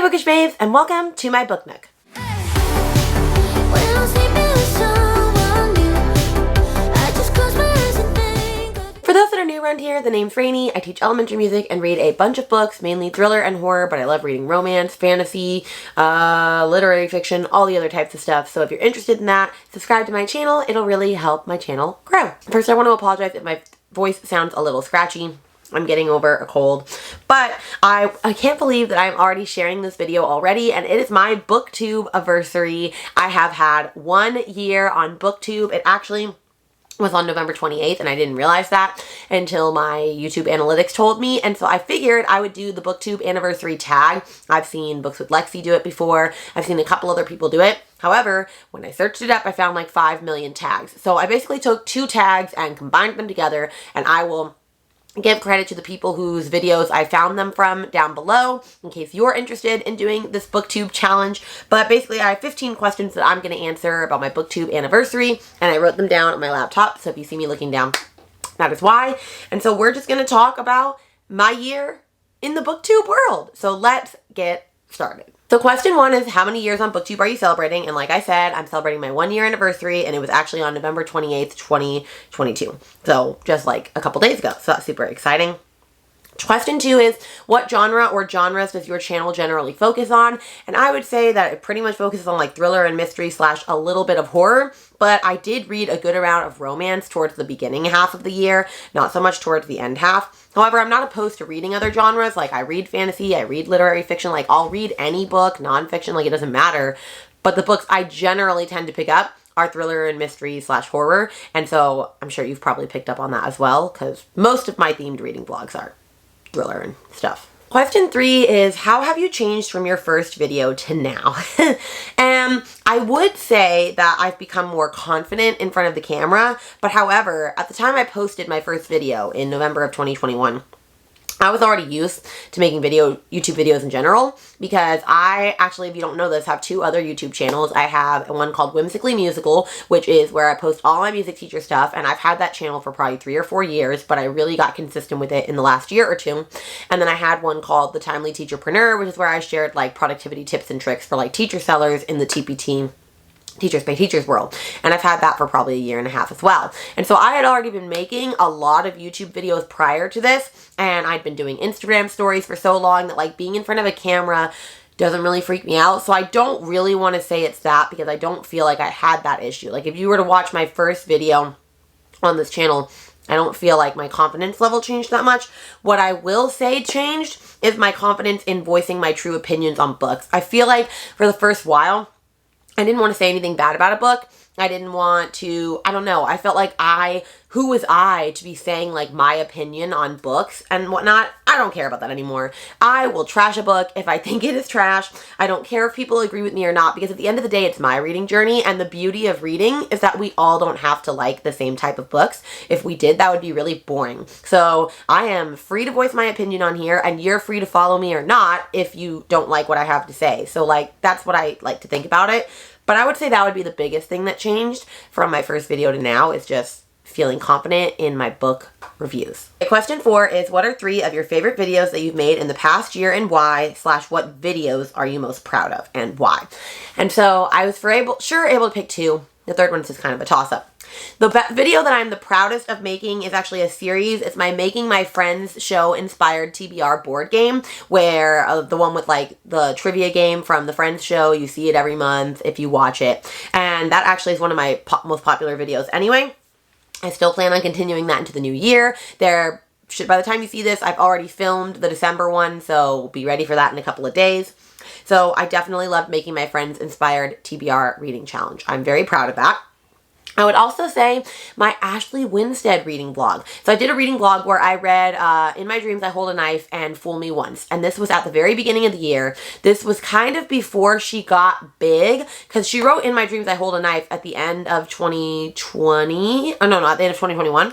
Bookish Babes, and welcome to my book nook. For those that are new around here, the name's Rainy. I teach elementary music and read a bunch of books, mainly thriller and horror, but I love reading romance, fantasy, literary fiction, all the other types of stuff. So if you're interested in that, subscribe to my channel. It'll really help my channel grow. First, I want to apologize if my voice sounds a little scratchy. I'm getting over a cold, but I can't believe that I'm already sharing this video already, and it is my Booktube anniversary. I have had 1 year on Booktube. It actually was on November 28th, and I didn't realize that until my YouTube analytics told me, and so I figured I would do the Booktube Anniversary Tag. I've seen Books with Lexi do it before. I've seen a couple other people do it. However, when I searched it up, I found like 5 million tags. So I basically took 2 tags and combined them together, and I will give credit to the people whose videos I found them from down below in case you're interested in doing this Booktube challenge. But basically, I have 15 questions that I'm going to answer about my Booktube anniversary, and I wrote them down on my laptop, so if you see me looking down, that is why. And so we're just going to talk about my year in the Booktube world. So let's get started. So question 1 is, how many years on Booktube are you celebrating? And like I said, I'm celebrating my 1 year anniversary, and it was actually on November 28th, 2022. So just like a couple days ago. So that's super exciting. Question 2 is, what genre or genres does your channel generally focus on? And I would say that it pretty much focuses on like thriller and mystery / a little bit of horror, but I did read a good amount of romance towards the beginning half of the year, not so much towards the end half. However, I'm not opposed to reading other genres. Like I read fantasy, I read literary fiction, like I'll read any book, nonfiction, like it doesn't matter. But the books I generally tend to pick up are thriller and mystery / horror. And so I'm sure you've probably picked up on that as well, because most of my themed reading vlogs are thriller and stuff. Question 3 is, how have you changed from your first video to now? And I would say that I've become more confident in front of the camera, but however, at the time I posted my first video in November of 2021, I was already used to making YouTube videos in general, because I actually, if you don't know this, have 2 other YouTube channels. I have one called Whimsically Musical, which is where I post all my music teacher stuff, and I've had that channel for probably 3 or 4 years, but I really got consistent with it in the last year or 2. And then I had one called The Timely Teacherpreneur, which is where I shared like productivity tips and tricks for like teacher sellers in the TPT, Teachers by Teachers world. And I've had that for probably 1.5 years as well. And so I had already been making a lot of YouTube videos prior to this, and I'd been doing Instagram stories for so long that like being in front of a camera doesn't really freak me out. So I don't really want to say it's that, because I don't feel like I had that issue. Like if you were to watch my first video on this channel, I don't feel like my confidence level changed that much. What I will say changed is my confidence in voicing my true opinions on books. I feel like for the first while, I didn't want to say anything bad about a book. I didn't want to, I don't know, I felt like who was I to be saying like my opinion on books and whatnot? I don't care about that anymore. I will trash a book if I think it is trash. I don't care if people agree with me or not, because at the end of the day, it's my reading journey, and the beauty of reading is that we all don't have to like the same type of books. If we did, that would be really boring. So I am free to voice my opinion on here, and you're free to follow me or not if you don't like what I have to say. So like, that's what I like to think about it. But I would say that would be the biggest thing that changed from my first video to now, is just feeling confident in my book reviews. Question 4 is, what are 3 of your favorite videos that you've made in the past year, and why / what videos are you most proud of and why? And so I was able to pick 2. The third one's just kind of a toss-up. The video that I'm the proudest of making is actually a series. It's my Making My Friends Show inspired TBR board game, where the one with like the trivia game from the Friends show, you see it every month if you watch it. And that actually is one of my most popular videos anyway. I still plan on continuing that into the new year. By the time you see this, I've already filmed the December one, so be ready for that in a couple of days. So I definitely loved Making My Friends inspired TBR reading challenge. I'm very proud of that. I would also say my Ashley Winstead reading vlog. So I did a reading vlog where I read In My Dreams I Hold a Knife and Fool Me Once. And this was at the very beginning of the year. This was kind of before she got big, because she wrote In My Dreams I Hold a Knife at the end of 2020. Oh, no, not the end of 2021.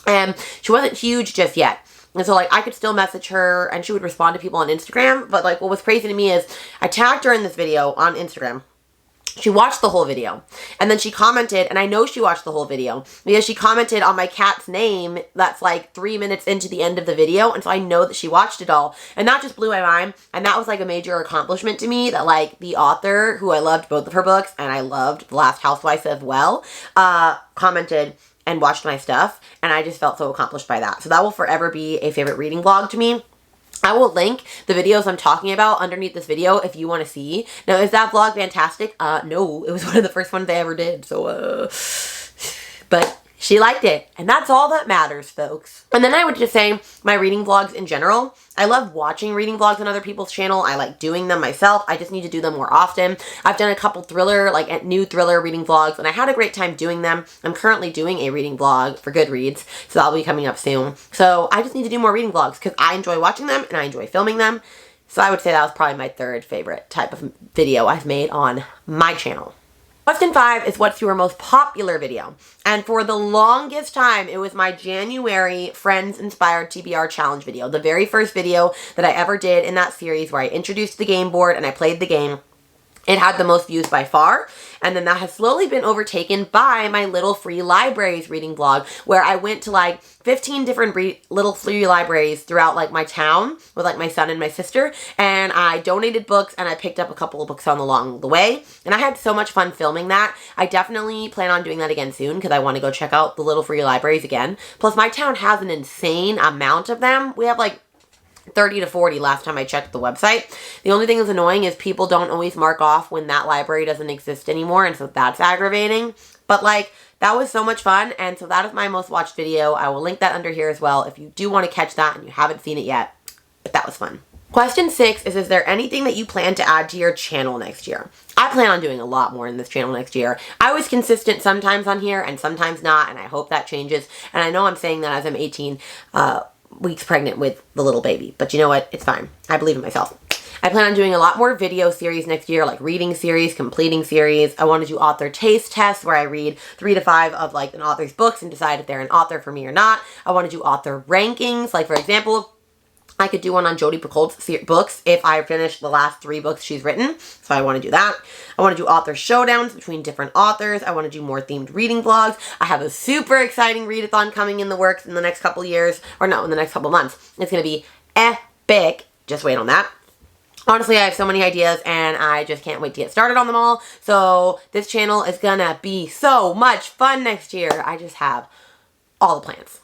And she wasn't huge just yet. And so like I could still message her and she would respond to people on Instagram. But like what was crazy to me is I tagged her in this video on Instagram. She watched the whole video, and then she commented, and I know she watched the whole video because she commented on my cat's name that's like 3 minutes into the end of the video, and so I know that she watched it all, and that just blew my mind, and that was like a major accomplishment to me that like the author, who I loved both of her books, and I loved The Last Housewife as well, commented and watched my stuff, and I just felt so accomplished by that. So that will forever be a favorite reading vlog to me. I will link the videos I'm talking about underneath this video if you want to see. Now, is that vlog fantastic? No, it was one of the first ones I ever did, so, but she liked it, and that's all that matters, folks. And then I would just say my reading vlogs in general. I love watching reading vlogs on other people's channel. I like doing them myself. I just need to do them more often. I've done a couple thriller, like new thriller reading vlogs, and I had a great time doing them. I'm currently doing a reading vlog for Goodreads, so that'll be coming up soon. So I just need to do more reading vlogs because I enjoy watching them and I enjoy filming them. So I would say that was probably my third favorite type of video I've made on my channel. Question 5 is what's your most popular video? And for the longest time, it was my January Friends Inspired TBR Challenge video. The very first video that I ever did in that series where I introduced the game board and I played the game. It had the most views by far, and then that has slowly been overtaken by my Little Free Libraries reading vlog, where I went to like 15 different little free libraries throughout like my town with like my son and my sister, and I donated books and I picked up a couple of books along the way, and I had so much fun filming that. I definitely plan on doing that again soon because I want to go check out the Little Free Libraries again. Plus, my town has an insane amount of them. We have like 30 to 40 last time I checked the website. The only thing that's annoying is people don't always mark off when that library doesn't exist anymore, and so that's aggravating. But like, that was so much fun, and so that is my most watched video. I will link that under here as well if you do want to catch that and you haven't seen it yet. But that was fun. Question 6 is there anything that you plan to add to your channel next year? I plan on doing a lot more in this channel next year. I was consistent sometimes on here and sometimes not, and I hope that changes. And I know I'm saying that as I'm 18 weeks pregnant with the little baby, but you know what? It's fine. I believe in myself. I plan on doing a lot more video series next year, like reading series, completing series. I want to do author taste tests where I read 3 to 5 of like an author's books and decide if they're an author for me or not. I want to do author rankings. Like for example, I could do one on Jodi Picoult's books if I finish the last 3 books she's written. So I want to do that. I want to do author showdowns between different authors. I want to do more themed reading vlogs. I have a super exciting readathon coming in the works in the next couple years. Or no, in the next couple months. It's going to be epic. Just wait on that. Honestly, I have so many ideas and I just can't wait to get started on them all. So this channel is going to be so much fun next year. I just have all the plans.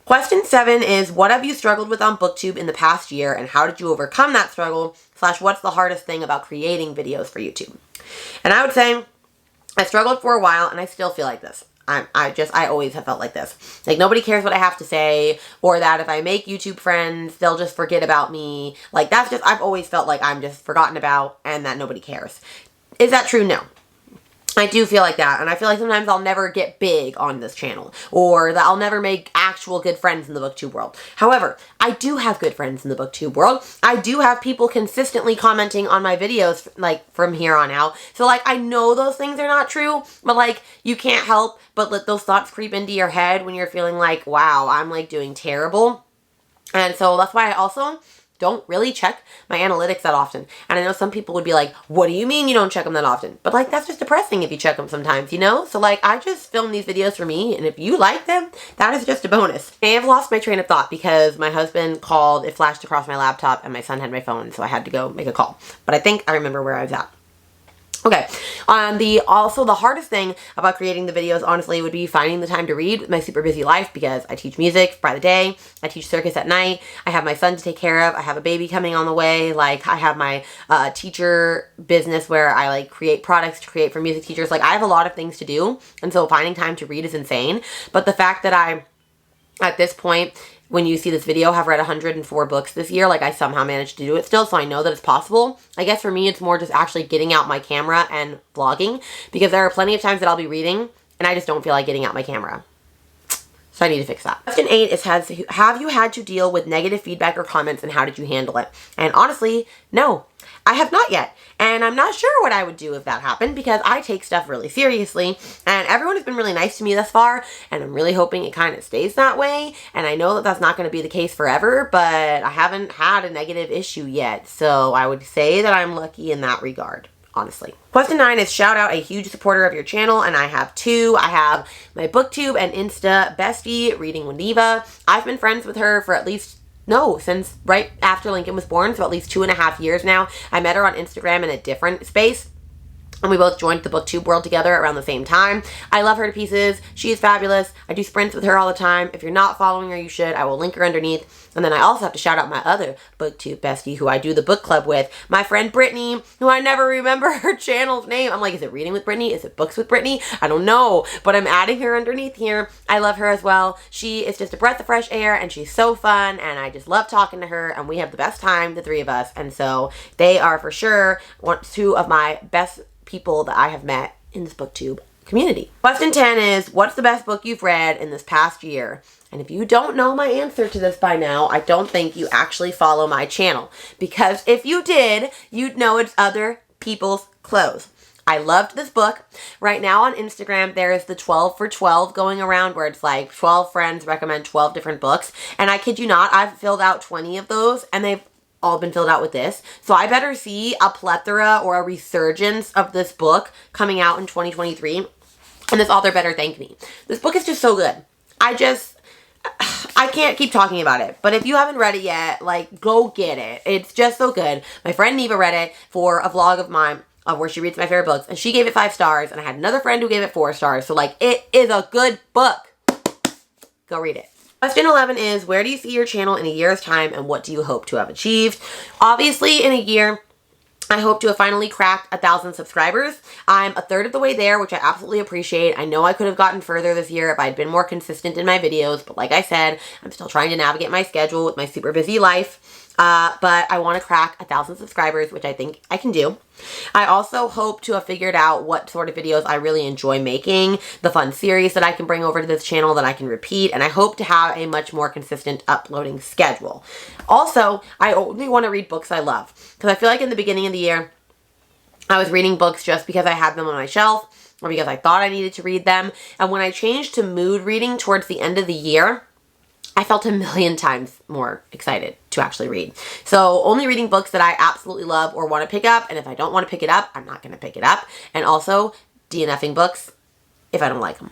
Question 7 is, what have you struggled with on BookTube in the past year and how did you overcome that struggle? / what's the hardest thing about creating videos for YouTube? And I would say I struggled for a while and I still feel like this. I always have felt like this. Like nobody cares what I have to say, or that if I make YouTube friends, they'll just forget about me. Like that's just, I've always felt like I'm just forgotten about and that nobody cares. Is that true? No. I do feel like that, and I feel like sometimes I'll never get big on this channel, or that I'll never make actual good friends in the BookTube world. However, I do have good friends in the BookTube world. I do have people consistently commenting on my videos, like, from here on out. So, like, I know those things are not true, but, like, you can't help but let those thoughts creep into your head when you're feeling like, wow, I'm, like, doing terrible. And so that's why I also don't really check my analytics that often. And I know some people would be like, what do you mean you don't check them that often? But like, that's just depressing if you check them sometimes, you know? So like, I just film these videos for me, and if you like them, that is just a bonus. I have lost my train of thought because my husband called, it flashed across my laptop, and my son had my phone, so I had to go make a call. But I think I remember where I was at. Okay, also the hardest thing about creating the videos, honestly, would be finding the time to read with my super busy life, because I teach music by the day, I teach circus at night, I have my son to take care of, I have a baby coming on the way, like I have my teacher business where I like create products to create for music teachers. Like I have a lot of things to do, and so finding time to read is insane. But the fact that I, at this point, when you see this video, have read 104 books this year, like I somehow managed to do it still, so I know that it's possible. I guess for me, it's more just actually getting out my camera and vlogging, because there are plenty of times that I'll be reading, and I just don't feel like getting out my camera. So I need to fix that. Question 8 is, have you had to deal with negative feedback or comments, and how did you handle it? And honestly, no, I have not yet. And I'm not sure what I would do if that happened, because I take stuff really seriously, and everyone has been really nice to me thus far, and I'm really hoping it kind of stays that way. And I know that that's not going to be the case forever, but I haven't had a negative issue yet. So I would say that I'm lucky in that regard, honestly. Question 9 is shout out a huge supporter of your channel, and I have two. I have my Booktube and Insta bestie, Reading with Neva. I've been friends with her for since right after Lincoln was born, so at least 2.5 years now. I met her on Instagram in a different space, and we both joined the Booktube world together around the same time. I love her to pieces. She is fabulous. I do sprints with her all the time. If you're not following her, you should. I will link her underneath. And then I also have to shout out my other Booktube bestie who I do the book club with, my friend Brittany, who I never remember her channel's name. I'm like, is it Reading with Brittany? Is it Books with Brittany? I don't know, but I'm adding her underneath here. I love her as well. She is just a breath of fresh air, and she's so fun, and I just love talking to her, and we have the best time, the three of us. And so they are for sure two of my best people that I have met in this Booktube community. Question 10 is, what's the best book you've read in this past year? And if you don't know my answer to this by now, I don't think you actually follow my channel, because if you did, you'd know it's other people's clothes. I loved this book. Right now on Instagram, there is the 12 for 12 going around, where it's like 12 friends recommend 12 different books. And I kid you not, I've filled out 20 of those, and they've all been filled out with this. So I better see a plethora or a resurgence of this book coming out in 2023. And this author better thank me. This book is just so good. I can't keep talking about it. But if you haven't read it yet, like, go get it. It's just so good. My friend Neva read it for a vlog of mine where she reads my favorite books, and she gave it 5 stars, and I had another friend who gave it 4 stars. So, like, it is a good book. Go read it. Question 11 is, where do you see your channel in a year's time, and what do you hope to have achieved? Obviously, in a year, I hope to have finally cracked 1,000 subscribers. I'm a third of the way there, which I absolutely appreciate. I know I could have gotten further this year if I'd been more consistent in my videos, but like I said, I'm still trying to navigate my schedule with my super busy life. But I want to crack 1,000 subscribers, which I think I can do. I also hope to have figured out what sort of videos I really enjoy making, the fun series that I can bring over to this channel that I can repeat, and I hope to have a much more consistent uploading schedule. Also, I only want to read books I love, because I feel like in the beginning of the year, I was reading books just because I had them on my shelf, or because I thought I needed to read them, and when I changed to mood reading towards the end of the year, I felt a million times more excited to actually read. So only reading books that I absolutely love or want to pick up. And if I don't want to pick it up, I'm not going to pick it up. And also DNFing books if I don't like them.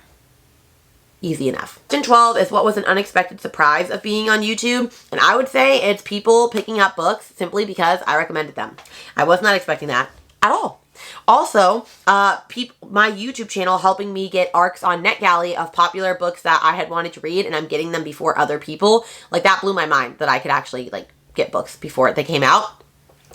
Easy enough. Question 12 is, what was an unexpected surprise of being on YouTube? And I would say it's people picking up books simply because I recommended them. I was not expecting that at all. Also, my YouTube channel helping me get arcs on NetGalley of popular books that I had wanted to read, and I'm getting them before other people. Like, that blew my mind that I could actually, like, get books before they came out.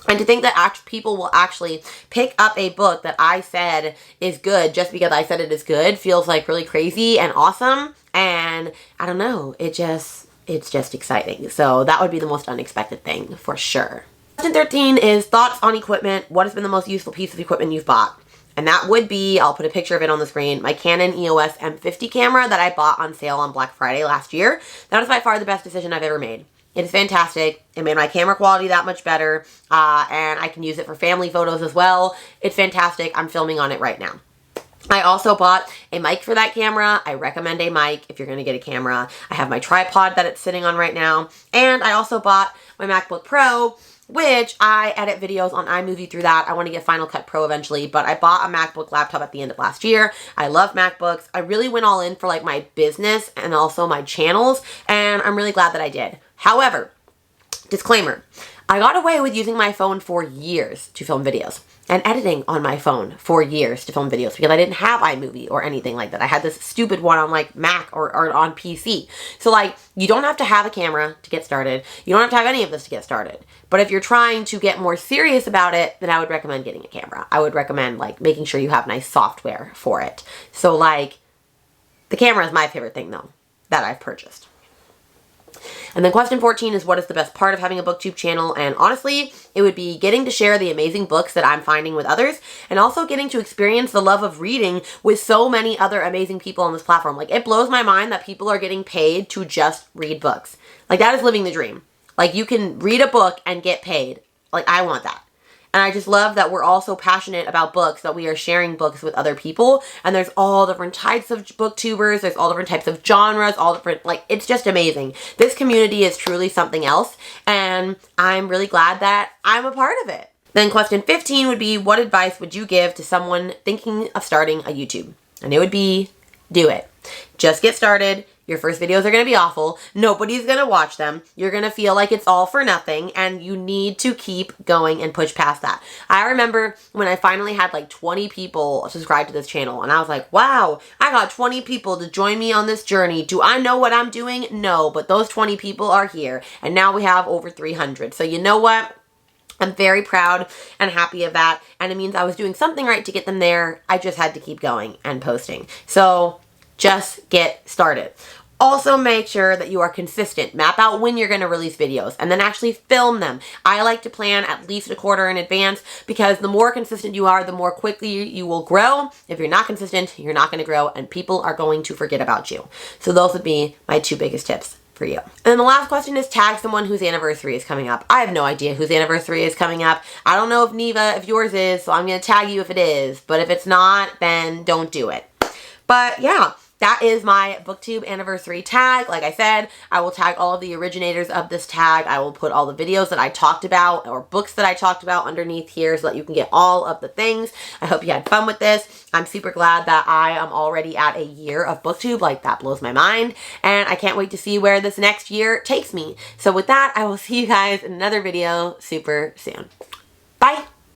And to think that people will actually pick up a book that I said is good just because I said it is good feels like really crazy and awesome. And I don't know, it's just exciting. So that would be the most unexpected thing for sure. Question 13 is thoughts on equipment. What has been the most useful piece of equipment you've bought? And that would be, I'll put a picture of it on the screen, my Canon EOS M50 camera that I bought on sale on Black Friday last year. That was by far the best decision I've ever made. It is fantastic. It made my camera quality that much better, and I can use it for family photos as well. It's fantastic. I'm filming on it right now. I also bought a mic for that camera. I recommend a mic if you're going to get a camera. I have my tripod that it's sitting on right now. And I also bought my MacBook Pro, which I edit videos on iMovie through that. I want to get Final Cut Pro eventually, but I bought a MacBook laptop at the end of last year. I love MacBooks. I really went all in for like my business and also my channels, and I'm really glad that I did. However, disclaimer, I got away with using my phone for years to film videos and editing on my phone for years to film videos because I didn't have iMovie or anything like that. I had this stupid one on like Mac or on PC. So like, you don't have to have a camera to get started. You don't have to have any of this to get started. But if you're trying to get more serious about it, then I would recommend getting a camera. I would recommend like making sure you have nice software for it. So like, the camera is my favorite thing though that I've purchased. And then question 14 is, what is the best part of having a booktube channel? And honestly, it would be getting to share the amazing books that I'm finding with others, and also getting to experience the love of reading with so many other amazing people on this platform. Like, it blows my mind that people are getting paid to just read books. Like, that is living the dream. Like, you can read a book and get paid. Like, I want that. And I just love that we're all so passionate about books that we are sharing books with other people. And there's all different types of booktubers. There's all different types of genres, all different, like, it's just amazing. This community is truly something else. And I'm really glad that I'm a part of it. Then question 15 would be, what advice would you give to someone thinking of starting a YouTube? And it would be, do it. Just get started. Your first videos are going to be awful. Nobody's going to watch them. You're going to feel like it's all for nothing, and you need to keep going and push past that. I remember when I finally had like 20 people subscribe to this channel, and I was like, wow, I got 20 people to join me on this journey. Do I know what I'm doing? No, but those 20 people are here, and now we have over 300. So you know what? I'm very proud and happy of that, and it means I was doing something right to get them there. I just had to keep going and posting. So just get started. Also, make sure that you are consistent. Map out when you're going to release videos and then actually film them. I like to plan at least a quarter in advance, because the more consistent you are, the more quickly you will grow. If you're not consistent, you're not going to grow, and people are going to forget about you. So those would be my 2 biggest tips for you. And then the last question is, tag someone whose anniversary is coming up. I have no idea whose anniversary is coming up. I don't know if Neva, if yours is, so I'm going to tag you if it is. But if it's not, then don't do it. But yeah, that is my Booktube anniversary tag. Like I said, I will tag all of the originators of this tag. I will put all the videos that I talked about or books that I talked about underneath here so that you can get all of the things. I hope you had fun with this. I'm super glad that I am already at a year of Booktube. Like, that blows my mind. And I can't wait to see where this next year takes me. So with that, I will see you guys in another video super soon.